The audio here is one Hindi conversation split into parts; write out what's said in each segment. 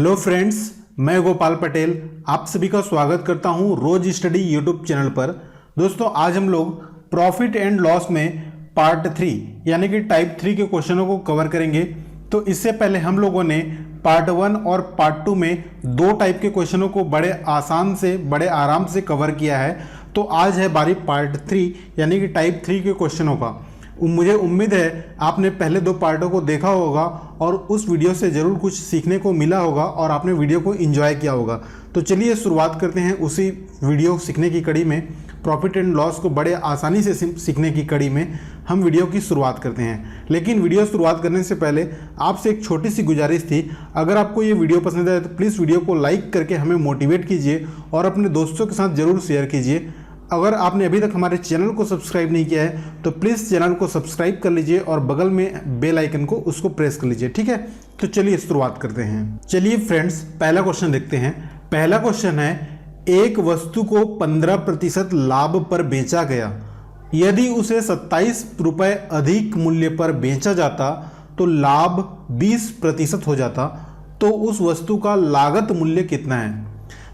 हेलो फ्रेंड्स, मैं गोपाल पटेल आप सभी का स्वागत करता हूं रोज स्टडी यूट्यूब चैनल पर। दोस्तों, आज हम लोग प्रॉफिट एंड लॉस में पार्ट 3 यानी कि टाइप 3 के क्वेश्चनों को कवर करेंगे। तो इससे पहले हम लोगों ने पार्ट 1 और पार्ट 2 में दो टाइप के क्वेश्चनों को बड़े आसान से बड़े आराम से कवर किया है। तो आज है बारी पार्ट 3 यानी कि टाइप 3 के क्वेश्चनों का। मुझे उम्मीद है आपने पहले दो पार्टों को देखा होगा और उस वीडियो से ज़रूर कुछ सीखने को मिला होगा और आपने वीडियो को एंजॉय किया होगा। तो चलिए शुरुआत करते हैं उसी वीडियो सीखने की कड़ी में। प्रॉफिट एंड लॉस को बड़े आसानी से सीखने की कड़ी में हम वीडियो की शुरुआत करते हैं। लेकिन वीडियो शुरुआत करने से पहले आपसे एक छोटी सी गुजारिश थी, अगर आपको ये वीडियो पसंद आए तो प्लीज़ वीडियो को लाइक करके हमें मोटिवेट कीजिए और अपने दोस्तों के साथ ज़रूर शेयर कीजिए। अगर आपने अभी तक हमारे चैनल को सब्सक्राइब नहीं किया है तो प्लीज़ चैनल को सब्सक्राइब कर लीजिए और बगल में बेल आइकन को उसको प्रेस कर लीजिए। ठीक है, तो चलिए शुरुआत करते हैं। चलिए फ्रेंड्स, पहला क्वेश्चन देखते हैं। पहला क्वेश्चन है, एक वस्तु को 15% लाभ पर बेचा गया, यदि उसे 27 रुपये अधिक मूल्य पर बेचा जाता तो लाभ 20% हो जाता, तो उस वस्तु का लागत मूल्य कितना है।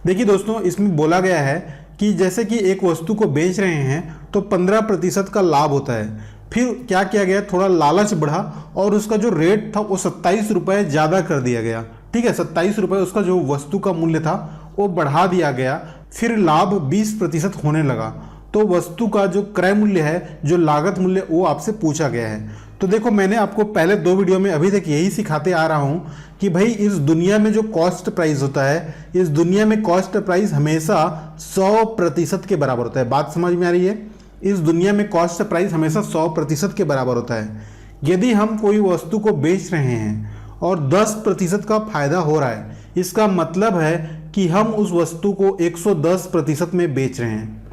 देखिए दोस्तों, इसमें बोला गया है कि जैसे कि एक वस्तु को बेच रहे हैं तो 15% का लाभ होता है। फिर क्या किया गया, थोड़ा लालच बढ़ा और उसका जो रेट था वो 27 रुपये ज़्यादा कर दिया गया। ठीक है, 27 रुपये उसका जो वस्तु का मूल्य था वो बढ़ा दिया गया। फिर लाभ 20% होने लगा, तो वस्तु का जो क्रय मूल्य है, जो लागत मूल्य, वो आपसे पूछा गया है। तो देखो, मैंने आपको पहले दो वीडियो में अभी तक यही सिखाते आ रहा हूँ कि भाई इस दुनिया में जो कॉस्ट प्राइस होता है, इस दुनिया में कॉस्ट प्राइस हमेशा 100% के बराबर होता है। बात समझ में आ रही है? इस दुनिया में कॉस्ट प्राइस हमेशा 100% के बराबर होता है। यदि हम कोई वस्तु को बेच रहे हैं और 10% का फायदा हो रहा है, इसका मतलब है कि हम उस वस्तु को 110% में बेच रहे हैं।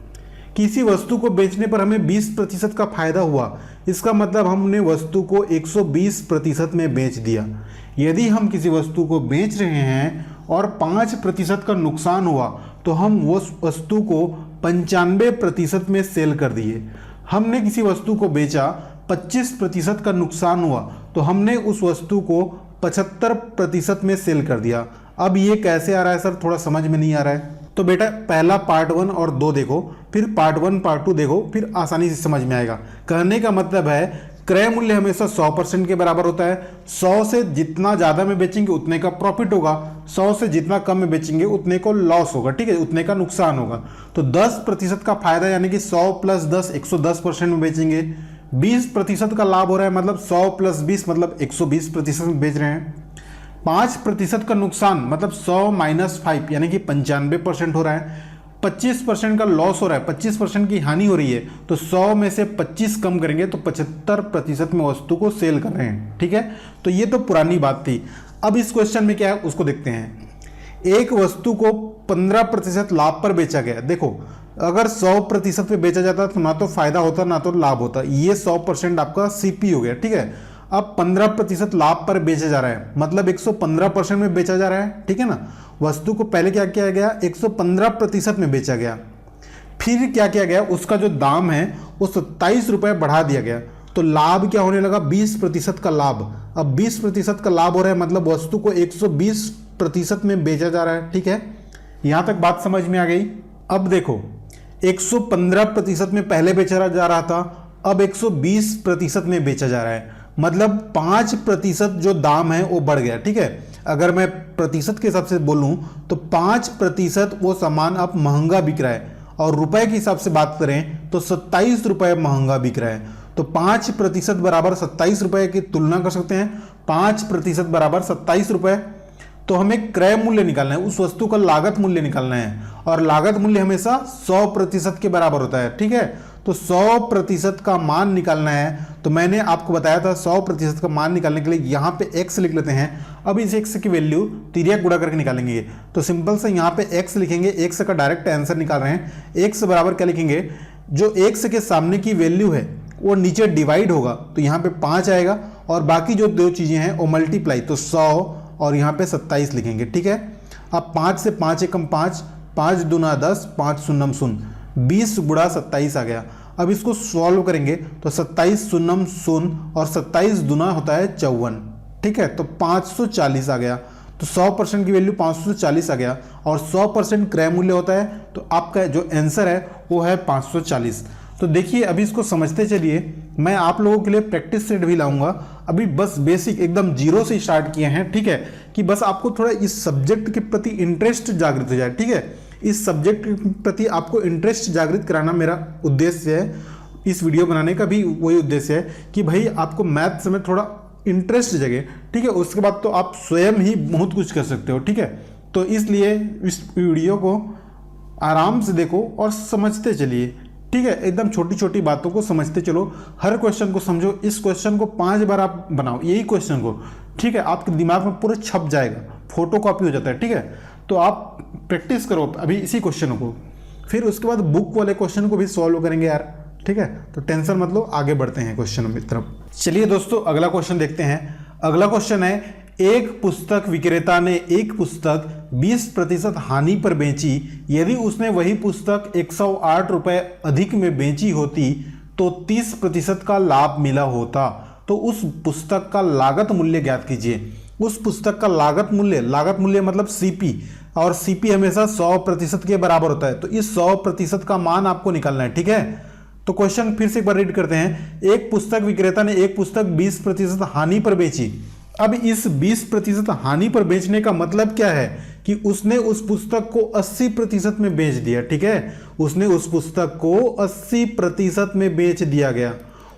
किसी वस्तु को बेचने पर हमें 20% का फायदा हुआ, इसका मतलब हमने वस्तु को 120% में बेच दिया। यदि हम किसी वस्तु को बेच रहे हैं और 5% का नुकसान हुआ तो हम उस वस्तु को 95% में सेल कर दिए। हमने किसी वस्तु को बेचा, 25% का नुकसान हुआ तो हमने उस वस्तु को 75% में सेल कर दिया। अब ये कैसे आ रहा है सर, थोड़ा समझ में नहीं आ रहा है। तो बेटा, पहला पार्ट 1 और 2 देखो, फिर पार्ट 1 पार्ट 2 देखो, फिर आसानी से समझ में आएगा। कहने का मतलब है क्रय मूल्य हमेशा 100% के बराबर होता है। 100 से जितना ज़्यादा में बेचेंगे उतने का प्रॉफिट होगा, 100 से जितना कम में बेचेंगे उतने को लॉस होगा। ठीक है, उतने का नुकसान होगा। तो 10% का फायदा यानी कि 100 + 10 110% में बेचेंगे। 20% का लाभ हो रहा है, मतलब 100 + 20 मतलब 120% में बेच रहे हैं। 5% का नुकसान मतलब 100 - 5 यानी कि 95% हो रहा है। 25% का लॉस हो रहा है, 25% की हानि हो रही है। तो 100 में से 25 कम करेंगे तो 75% में वस्तु को सेल कर रहे हैं। ठीक है, तो ये तो पुरानी बात थी। अब इस क्वेश्चन में क्या है उसको देखते हैं। एक वस्तु को 15% लाभ पर बेचा गया। देखो, अगर 100% पे बेचा जाता तो ना तो फायदा होता ना तो लाभ होता। ये 100% आपका सीपी हो गया। ठीक है, अब 15% लाभ पर बेचा जा रहा है, मतलब 115% में बेचा जा रहा है। ठीक है ना, वस्तु को पहले क्या किया गया, 115% में बेचा गया। फिर क्या किया गया, उसका जो दाम है वो 27 रुपये बढ़ा दिया गया, तो लाभ क्या होने लगा, 20% का लाभ। अब 20% का लाभ हो रहा है, मतलब वस्तु को 120% में बेचा जा रहा है। ठीक है, यहां तक बात समझ में आ गई। अब देखो, 115% में पहले बेचा जा रहा था, अब 120% में बेचा जा रहा है, मतलब 5% जो दाम है वो बढ़ गया। ठीक है, अगर मैं प्रतिशत के हिसाब से बोलूं तो 5% वो सामान अब महंगा बिक रहा है, और रुपए के हिसाब से बात करें तो 27 रुपये महंगा बिक रहा है। तो 5% बराबर 27 रुपये की तुलना कर सकते हैं। 5% बराबर 27 रुपये। तो हमें क्रय मूल्य निकालना है, उस वस्तु का लागत मूल्य निकालना है, और लागत मूल्य हमेशा 100% के बराबर होता है। ठीक है, तो 100% का मान निकालना है। तो मैंने आपको बताया था 100% का मान निकालने के लिए यहाँ पे x लिख लेते हैं। अब इस x की वैल्यू तिर्यक गुणा करके निकालेंगे। तो सिंपल से यहाँ पे x लिखेंगे, x का डायरेक्ट आंसर निकाल रहे हैं। x बराबर क्या लिखेंगे, जो x के सामने की वैल्यू है वो नीचे डिवाइड होगा तो यहाँ पे 5 आएगा, और बाकी जो दो चीज़ें हैं वो मल्टीप्लाई, तो 100 और यहाँ पे 27 लिखेंगे। ठीक है, अब 5 से 5 एकम 5, 5 दूना 10, 5 शून्यम 0, 20 × 27 आ गया। अब इसको सॉल्व करेंगे तो 27 शून्यम 0 और 27 दूना होता है 54। ठीक है, तो 540 आ गया। तो तो 100% की वैल्यू 540 आ गया और 100% क्रय मूल्य होता है, तो आपका जो आंसर है वो है 540। तो देखिए अभी इसको समझते चलिए, मैं आप लोगों के लिए प्रैक्टिस सेट भी लाऊंगा। अभी बस बेसिक एकदम जीरो से स्टार्ट किए हैं, ठीक है, कि बस आपको थोड़ा इस सब्जेक्ट के प्रति इंटरेस्ट जागृत हो जाए, ठीक है। इस सब्जेक्ट के प्रति आपको इंटरेस्ट जागृत कराना मेरा उद्देश्य है। इस वीडियो बनाने का भी वही उद्देश्य है कि भाई आपको मैथ्स में थोड़ा इंटरेस्ट जगे, ठीक है। उसके बाद तो आप स्वयं ही बहुत कुछ कर सकते हो, ठीक है। तो इसलिए इस वीडियो को आराम से देखो और समझते चलिए, ठीक है। एकदम छोटी छोटी बातों को समझते चलो, हर क्वेश्चन को समझो। इस क्वेश्चन को 5 बार आप बनाओ, यही क्वेश्चन को, ठीक है, आपके दिमाग में पूरा छप जाएगा, फोटो कॉपी हो जाता है, ठीक है। तो आप प्रैक्टिस करो अभी इसी क्वेश्चन को, फिर उसके बाद बुक वाले क्वेश्चन को भी सॉल्व करेंगे यार, ठीक है। तो टेंशन मत लो, आगे बढ़ते हैं क्वेश्चन की तरफ। चलिए दोस्तों अगला क्वेश्चन देखते हैं। अगला क्वेश्चन है, एक पुस्तक विक्रेता ने एक पुस्तक 20% हानि पर बेची। यदि उसने वही पुस्तक 108 रुपये अधिक में बेची होती तो 30% का लाभ मिला होता। तो उस पुस्तक का लागत मूल्य ज्ञात कीजिए। उस पुस्तक का लागत मूल्य मतलब सीपी, और सीपी हमेशा 100% के बराबर होता है। तो इस 100% का मान आपको निकालना है, ठीक है। तो क्वेश्चन फिर से एक बार रीड करते हैं। एक पुस्तक विक्रेता ने एक पुस्तक 20% हानि पर बेची। अब इस 20% हानि पर बेचने का मतलब क्या है कि उसने उस पुस्तक को 80% में बेच दिया, ठीक है। उसने उस पुस्तक को 80% में बेच दिया गया।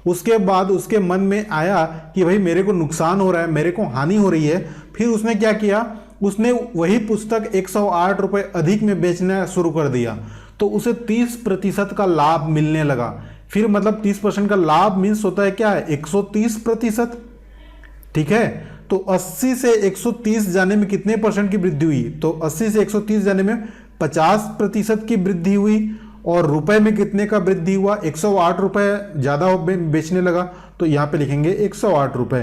उसके बाद उसके मन में आया कि भाई मेरे को नुकसान हो रहा है, मेरे को हानि हो रही है। फिर उसने क्या किया, उसने वही पुस्तक 108 रुपये अधिक में बेचना शुरू कर दिया। तो उसे 30% का लाभ मिलने लगा। फिर मतलब 30% का लाभ मीन्स होता है क्या है, 130%, ठीक है। तो 80 से 130 जाने में कितने परसेंट की वृद्धि हुई, तो 80 से 130 जाने में 50% की वृद्धि हुई। और रुपए में कितने का वृद्धि हुआ, 108 रुपये ज़्यादा बेचने लगा, तो यहाँ पे लिखेंगे 108 रुपये।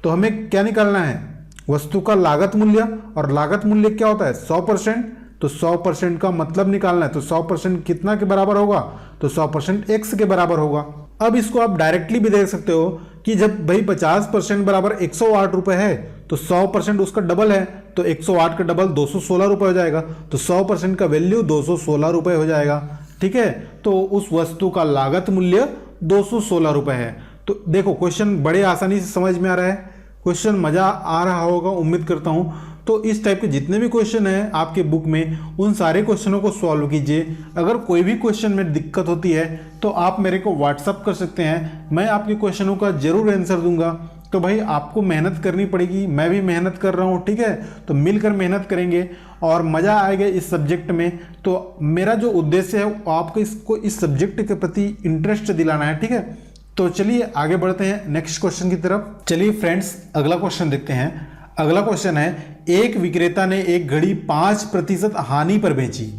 तो हमें क्या निकालना है, वस्तु का लागत मूल्य, और लागत मूल्य क्या होता है 100%। तो 100% का मतलब निकालना है, तो 100% कितना के बराबर होगा, तो 100% x के बराबर होगा। अब इसको आप डायरेक्टली भी देख सकते हो कि जब भाई 50% बराबर 108 रुपये है तो 100% उसका डबल है, तो 108 का डबल 216 रुपये हो जाएगा। तो 100% का वैल्यू 216 रुपये हो जाएगा, ठीक है। तो उस वस्तु का लागत मूल्य 216 रुपये है। तो देखो क्वेश्चन बड़े आसानी से समझ में आ रहा है, क्वेश्चन मज़ा आ रहा होगा उम्मीद करता हूँ। तो इस टाइप के जितने भी क्वेश्चन हैं आपके बुक में, उन सारे क्वेश्चनों को सॉल्व कीजिए। अगर कोई भी क्वेश्चन में दिक्कत होती है तो आप मेरे को व्हाट्सअप कर सकते हैं, मैं आपके क्वेश्चनों का जरूर आंसर दूंगा। तो भाई आपको मेहनत करनी पड़ेगी, मैं भी मेहनत कर रहा हूँ, ठीक है। तो मिलकर मेहनत करेंगे और मज़ा आएगा इस सब्जेक्ट में। तो मेरा जो उद्देश्य है आपको इसको इस सब्जेक्ट के प्रति इंटरेस्ट दिलाना है, ठीक है। तो चलिए आगे बढ़ते हैं नेक्स्ट क्वेश्चन की तरफ। चलिए फ्रेंड्स अगला क्वेश्चन देखते हैं। अगला क्वेश्चन है, एक विक्रेता ने एक घड़ी 5% हानि पर बेची।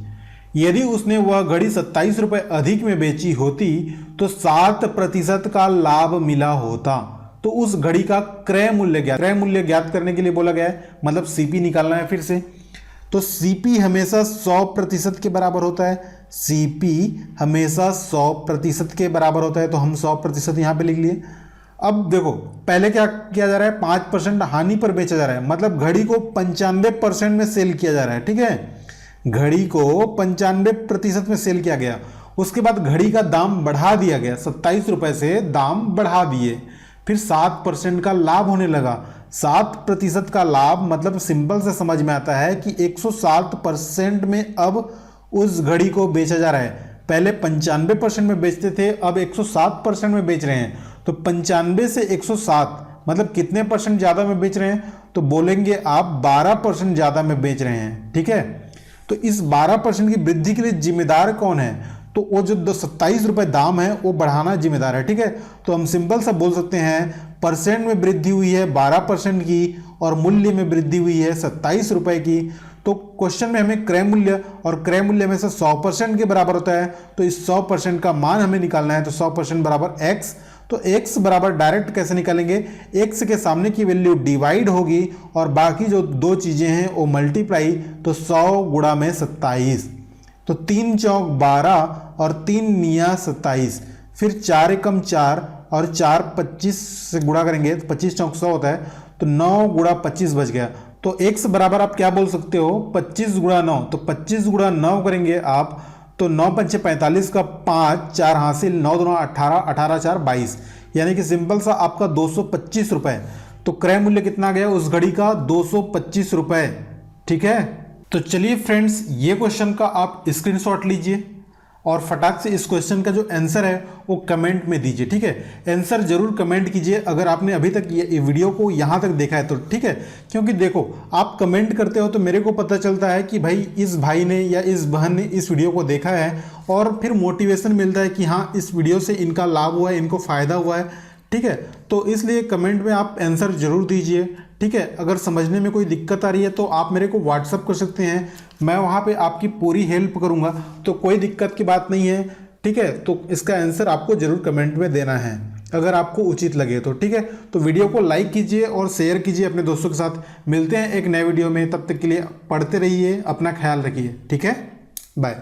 यदि उसने वह घड़ी 27 रुपये अधिक में बेची होती तो 7% का लाभ मिला होता। तो उस घड़ी का क्रय मूल्य ज्ञात करने के लिए बोला गया है, मतलब सीपी निकालना है फिर से। तो सीपी हमेशा 100% के बराबर होता है। सीपी हमेशा 100% के बराबर होता है, तो हम 100% यहाँ पे लिख लिए। अब देखो पहले क्या किया जा रहा है, 5% हानि पर बेचा जा रहा है, मतलब घड़ी को 95% में सेल किया जा रहा है, ठीक है। घड़ी को 95% में सेल किया गया। उसके बाद घड़ी का दाम बढ़ा दिया गया, 27 रुपये से दाम बढ़ा दिए। फिर 7% का लाभ होने लगा। 7% का लाभ मतलब सिंपल से समझ में आता है कि 107% में अब उस घड़ी को बेचा जा रहा है। पहले 95% में बेचते थे, अब 107% में बेच रहे हैं। तो 95 से 107 मतलब कितने परसेंट ज़्यादा में बेच रहे हैं, तो बोलेंगे आप 12% ज़्यादा में बेच रहे हैं, ठीक है। तो इस 12% की वृद्धि के लिए जिम्मेदार कौन है, तो वो जो 27 रुपये दाम है वो बढ़ाना जिम्मेदार है, ठीक है। तो हम सिंपल सा बोल सकते हैं परसेंट में वृद्धि हुई है 12% की और मूल्य में वृद्धि हुई है 27 रुपये की। तो क्वेश्चन में हमें क्रय मूल्य, और क्रय मूल्य में से 100% के बराबर होता है, तो इस 100% का मान हमें निकालना है। तो 100% बराबर x, तो x बराबर डायरेक्ट कैसे निकालेंगे, x के सामने की वैल्यू डिवाइड होगी और बाकी जो दो चीज़ें हैं वो मल्टीप्लाई। तो 100 गुणा में 27, तो 3 चौक 12 और 3 निया 27, फिर 4 एकम 4 और 4 25 से गुणा करेंगे तो 25 चौक 100 होता है, तो 9 गुणा 25 बच गया। तो x बराबर आप क्या बोल सकते हो 25 गुणा 9। तो 25 गुणा 9 करेंगे आप तो 9 पंचे 45 का 5, 4 हासिल, 9 दूना 18, 18 4 22, यानी कि सिंपल सा आपका 225 रुपए। तो क्रय मूल्य कितना गया उस घड़ी का 225 रुपए। ठीक है, तो चलिए फ्रेंड्स ये क्वेश्चन का आप स्क्रीनशॉट लीजिए और फटाक से इस क्वेश्चन का जो आंसर है वो कमेंट में दीजिए। ठीक है, आंसर जरूर कमेंट कीजिए अगर आपने अभी तक ये वीडियो को यहाँ तक देखा है तो। ठीक है, क्योंकि देखो आप कमेंट करते हो तो मेरे को पता चलता है कि भाई इस भाई ने या इस बहन ने इस वीडियो को देखा है और फिर मोटिवेशन मिलता है कि हाँ इस वीडियो से इनका लाभ हुआ है, इनको फ़ायदा हुआ है। ठीक है, तो इसलिए कमेंट में आप आंसर जरूर दीजिए। ठीक है, अगर समझने में कोई दिक्कत आ रही है तो आप मेरे को व्हाट्सअप कर सकते हैं, मैं वहाँ पे आपकी पूरी हेल्प करूँगा, तो कोई दिक्कत की बात नहीं है। ठीक है, तो इसका आंसर आपको जरूर कमेंट में देना है अगर आपको उचित लगे तो। ठीक है, तो वीडियो को लाइक कीजिए और शेयर कीजिए अपने दोस्तों के साथ। मिलते हैं एक नए वीडियो में, तब तक के लिए पढ़ते रहिए, अपना ख्याल रखिए। ठीक है, बाय।